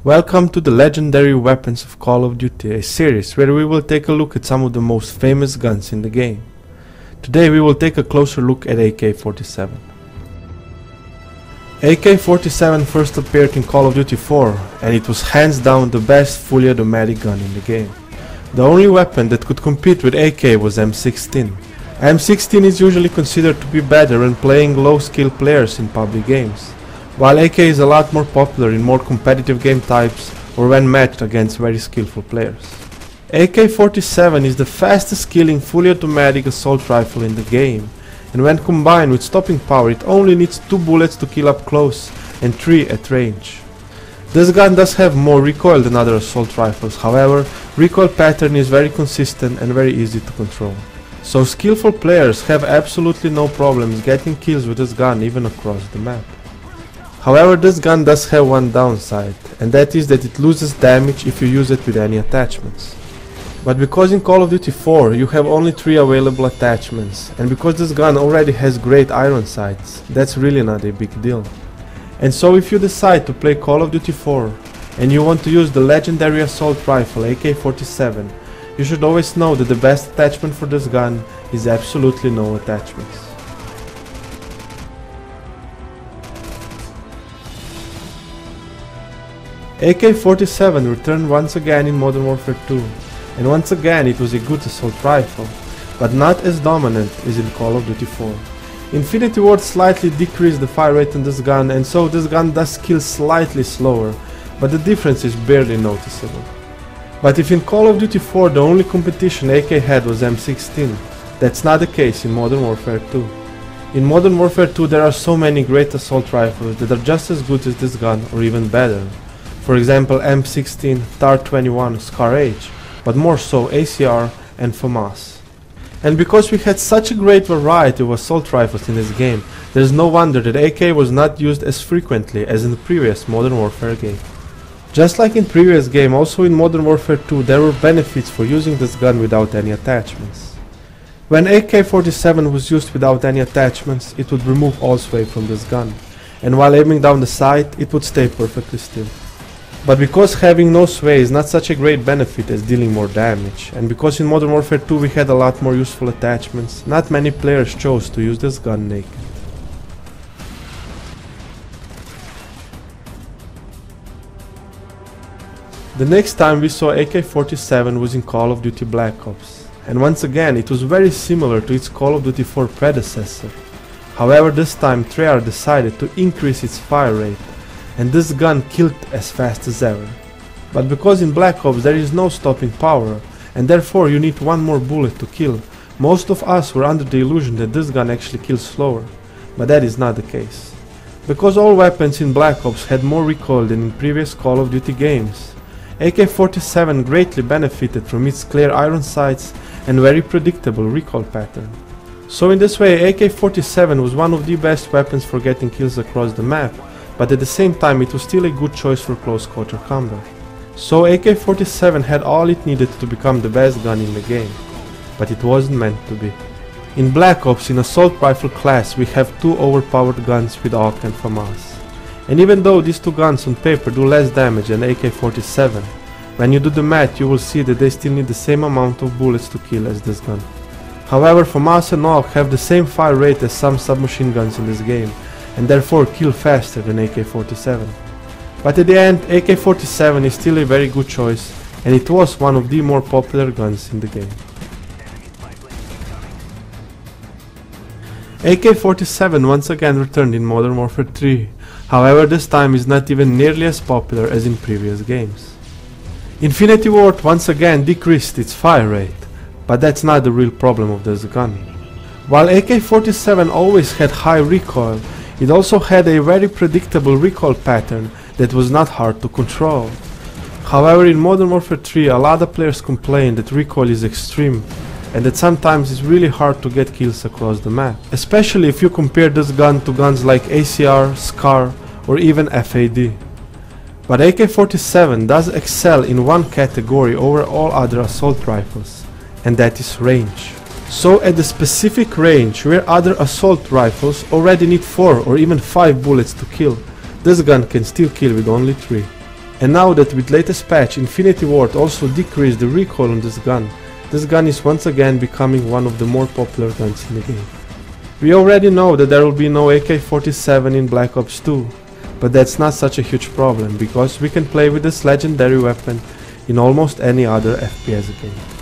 Welcome to the Legendary Weapons of Call of Duty, a series where we will take a look at some of the most famous guns in the game. Today we will take a closer look at AK-47. AK-47 first appeared in Call of Duty 4 and it was hands down the best fully automatic gun in the game. The only weapon that could compete with AK was M16. M16 is usually considered to be better when playing low skill players in public games, while AK is a lot more popular in more competitive game types or when matched against very skillful players. AK-47 is the fastest killing fully automatic assault rifle in the game, and when combined with stopping power it only needs 2 bullets to kill up close and 3 at range. This gun does have more recoil than other assault rifles, however, recoil pattern is very consistent and very easy to control. So skillful players have absolutely no problems getting kills with this gun even across the map. However, this gun does have one downside, and that is that it loses damage if you use it with any attachments. But because in Call of Duty 4 you have only 3 available attachments, and because this gun already has great iron sights, that's really not a big deal. And so if you decide to play Call of Duty 4 and you want to use the legendary assault rifle AK-47, you should always know that the best attachment for this gun is absolutely no attachments. AK-47 returned once again in Modern Warfare 2, and once again it was a good assault rifle, but not as dominant as in Call of Duty 4. Infinity Ward slightly decreased the fire rate on this gun, and so this gun does kill slightly slower, but the difference is barely noticeable. But if in Call of Duty 4 the only competition AK had was M16, that's not the case in Modern Warfare 2. In Modern Warfare 2 there are so many great assault rifles that are just as good as this gun or even better. For example, M16, TAR-21, Scar-H, but more so ACR and FAMAS. And because we had such a great variety of assault rifles in this game, there is no wonder that AK was not used as frequently as in the previous Modern Warfare game. Just like in previous game, also in Modern Warfare 2 there were benefits for using this gun without any attachments. When AK-47 was used without any attachments, it would remove all sway from this gun, and while aiming down the sight it would stay perfectly still. But because having no sway is not such a great benefit as dealing more damage, and because in Modern Warfare 2 we had a lot more useful attachments, not many players chose to use this gun naked. The next time we saw AK-47 was in Call of Duty Black Ops, and once again it was very similar to its Call of Duty 4 predecessor. However, this time Treyarch decided to increase its fire rate, and this gun killed as fast as ever. But because in Black Ops there is no stopping power, and therefore you need one more bullet to kill, most of us were under the illusion that this gun actually kills slower, but that is not the case. Because all weapons in Black Ops had more recoil than in previous Call of Duty games, AK-47 greatly benefited from its clear iron sights and very predictable recoil pattern. So in this way AK-47 was one of the best weapons for getting kills across the map, but at the same time it was still a good choice for close quarter combat. So AK-47 had all it needed to become the best gun in the game, but it wasn't meant to be. In Black Ops, in assault rifle class, we have 2 overpowered guns with AUK and FAMAS. And even though these 2 guns on paper do less damage than AK-47, when you do the math you will see that they still need the same amount of bullets to kill as this gun. However, FAMAS and AUK have the same fire rate as some submachine guns in this game, and therefore kill faster than AK-47. But at the end, AK-47 is still a very good choice, and it was one of the more popular guns in the game. AK-47 once again returned in Modern Warfare 3, however this time is not even nearly as popular as in previous games. Infinity Ward once again decreased its fire rate, but that's not the real problem of this gun. While AK-47 always had high recoil, it also had a very predictable recoil pattern that was not hard to control. However, in Modern Warfare 3 a lot of players complain that recoil is extreme and that sometimes it's really hard to get kills across the map, especially if you compare this gun to guns like ACR, SCAR or even FAD. But AK-47 does excel in one category over all other assault rifles, and that is range. So at the specific range where other assault rifles already need 4 or even 5 bullets to kill, this gun can still kill with only 3. And now that with latest patch Infinity Ward also decreased the recoil on this gun is once again becoming one of the more popular guns in the game. We already know that there will be no AK-47 in Black Ops 2, but that's not such a huge problem because we can play with this legendary weapon in almost any other FPS game.